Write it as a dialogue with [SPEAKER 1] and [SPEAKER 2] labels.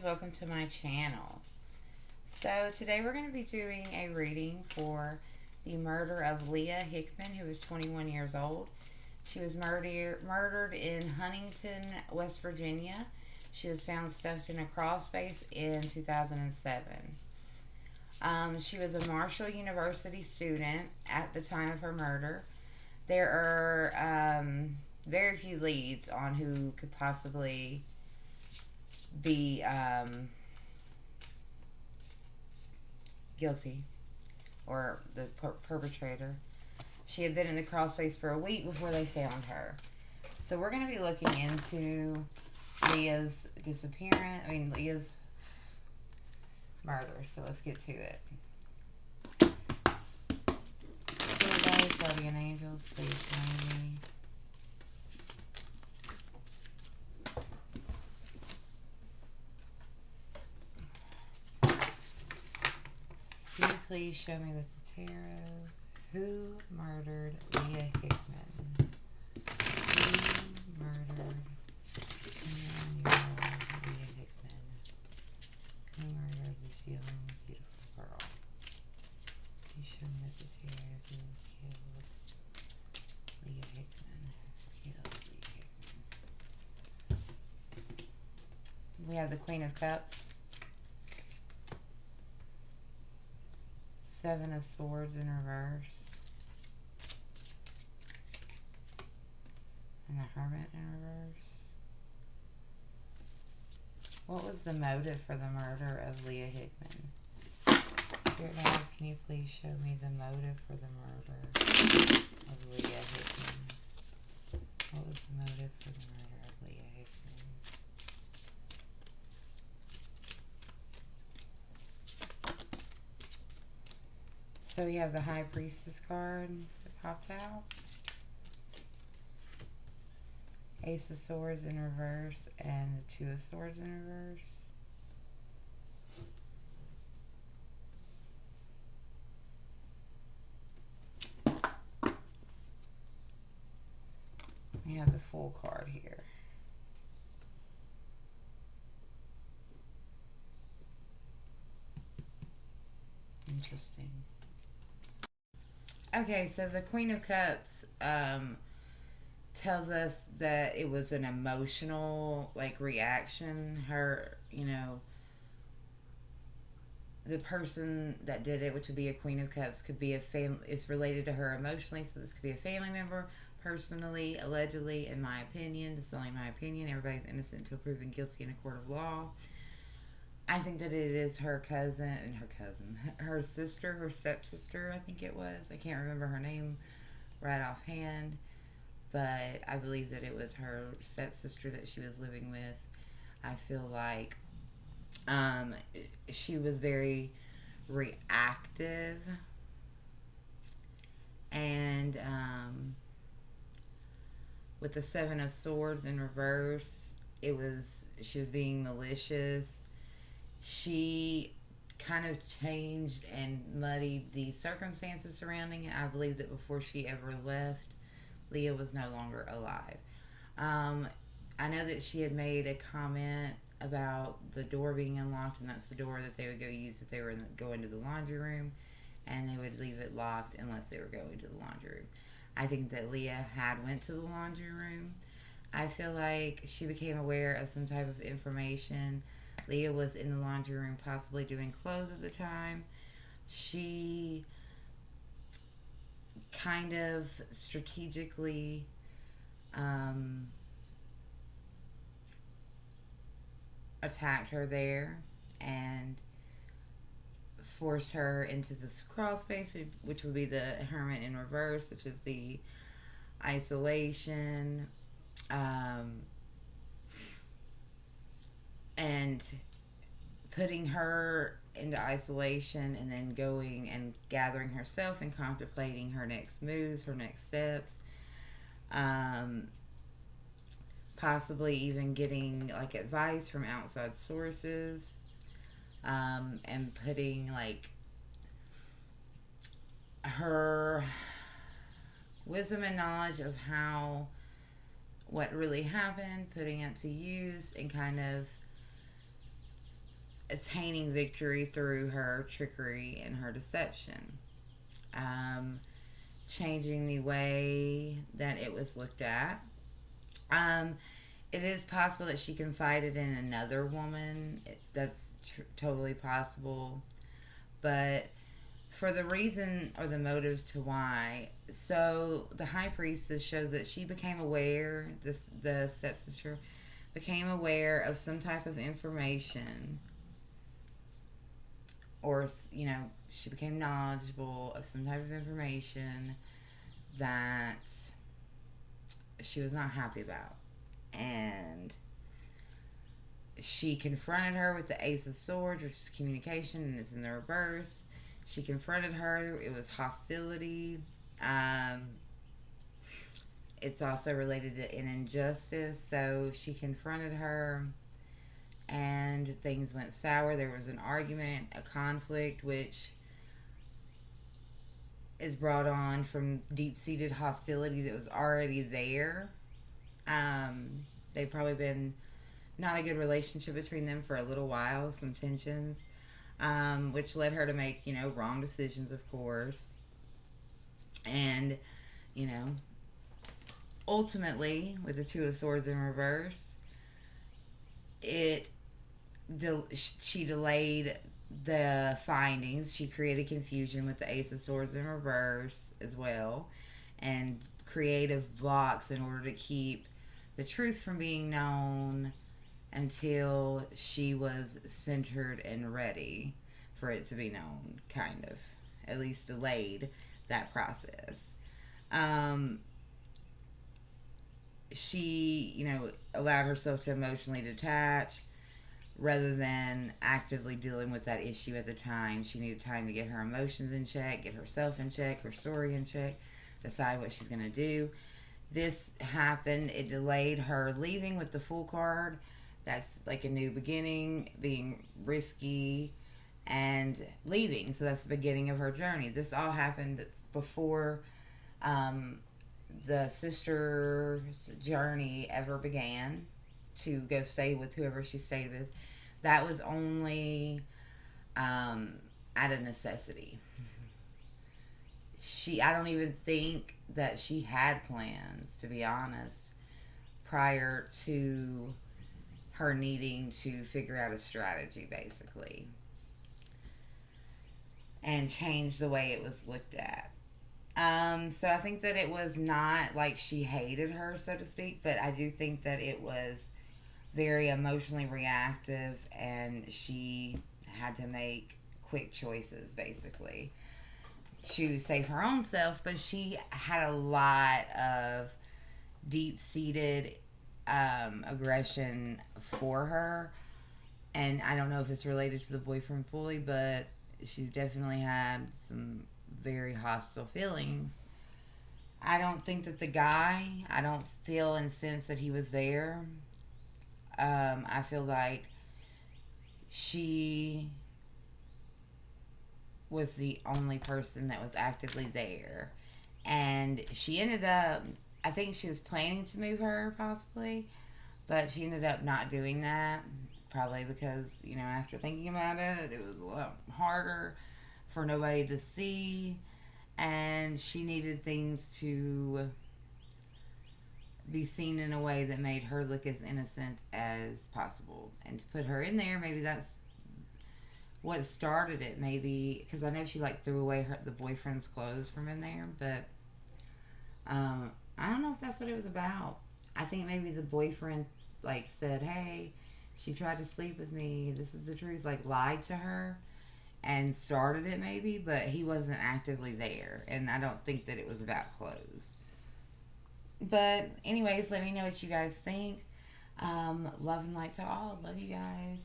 [SPEAKER 1] welcome to my channel. So today we're going to be doing a reading for the murder of Leah Hickman, who was 21 years old. She was murdered in Huntington, West Virginia. She was found stuffed in a crawl space in 2007. She was a Marshall University student at the time of her murder. There are very few leads on who could possibly be guilty or the perpetrator. She had been in the crawl space for a week before they found her. So we're going to be looking into Leah's Leah's murder. So let's get to it. Everybody, guardian angels, please join me. Can you please show me with the tarot who murdered Leah Hickman? Who murdered Leah Hickman? Who murdered this young, beautiful girl? Can you show me with the tarot who killed Leah Hickman? We have the Queen of Cups. Seven of Swords in reverse. And the Hermit in reverse. What was the motive for the murder of Leah Hickman? Spirit guides, can you please show me the motive for the murder of Leah Hickman? What was the motive for the murder of Leah Hickman? So we have the High Priestess card that popped out. Ace of Swords in reverse and the Two of Swords in reverse. We have the Fool card here. Interesting. Okay, so the Queen of Cups tells us that it was an emotional reaction. Her, the person that did it, which would be a Queen of Cups, could be it's related to her emotionally. So this could be a family member, personally, allegedly, in my opinion. This is only my opinion. Everybody's innocent until proven guilty in a court of law. I think that it is her sister, her stepsister, I think it was. I can't remember her name right offhand, but I believe that it was her stepsister that she was living with. I feel like she was very reactive, and with the Seven of Swords in reverse, she was being malicious. She kind of changed and muddied the circumstances surrounding it. I believe that before she ever left, Leah was no longer alive. I know that she had made a comment about the door being unlocked, and that's the door that they would go use if they were going to the laundry room, and they would leave it locked unless they were going to the laundry room. I think that Leah had went to the laundry room. I feel like she became aware of some type of information. Leah was in the laundry room possibly doing clothes at the time. She kind of strategically attacked her there and forced her into this crawl space, which would be the Hermit in reverse, which is the isolation, and putting her into isolation, and then going and gathering herself and contemplating her next moves, her next steps, possibly even getting advice from outside sources, and putting her wisdom and knowledge of what really happened, putting it to use, and kind of attaining victory through her trickery and her deception, um, changing the way that it was looked at. Um, it is possible that she confided in another woman. That's totally possible. But for the reason or the motive to why, so the high priestess shows that she became aware, the stepsister became aware of some type of information, or, she became knowledgeable of some type of information that she was not happy about. And she confronted her with the Ace of Swords, which is communication, and it's in the reverse. She confronted her. It was hostility. Um, it's also related to an injustice. So she confronted her, and things went sour. There was an argument, a conflict, which is brought on from deep-seated hostility that was already there. They've probably been not a good relationship between them for a little while, some tensions, which led her to make, wrong decisions, of course. And, you know, ultimately, with the Two of Swords in reverse, it she delayed the findings. She created confusion with the Ace of Swords in reverse as well, and creative blocks in order to keep the truth from being known until she was centered and ready for it to be known, kind of. At least delayed that process. Um, she, allowed herself to emotionally detach rather than actively dealing with that issue at the time. She needed time to get her emotions in check, get herself in check, her story in check, decide what she's going to do. This happened. It delayed her leaving with the Fool card. That's like a new beginning, being risky, and leaving. So that's the beginning of her journey. This all happened before the sister's journey ever began to go stay with whoever she stayed with. That was only out of necessity. I don't even think that she had plans, to be honest, prior to her needing to figure out a strategy, basically, and change the way it was looked at. So I think that it was not like she hated her, so to speak, but I do think that it was very emotionally reactive, and she had to make quick choices, basically, to save her own self. But she had a lot of deep-seated aggression for her, and I don't know if it's related to the boyfriend fully, but she's definitely had some very hostile feelings. I don't think that I don't feel and sense that he was there. I feel like she was the only person that was actively there. And she ended up, I think she was planning to move her, possibly, but she ended up not doing that. Probably because, after thinking about it, it was a lot harder for nobody to see. And she needed things to be seen in a way that made her look as innocent as possible. And to put her in there, maybe that's what started it, maybe. Because I know she, threw away the boyfriend's clothes from in there. But I don't know if that's what it was about. I think maybe the boyfriend, said, hey, she tried to sleep with me. This is the truth. Lied to her and started it, maybe. But he wasn't actively there. And I don't think that it was about clothes. But anyways, let me know what you guys think. Love and light to all. Love you guys.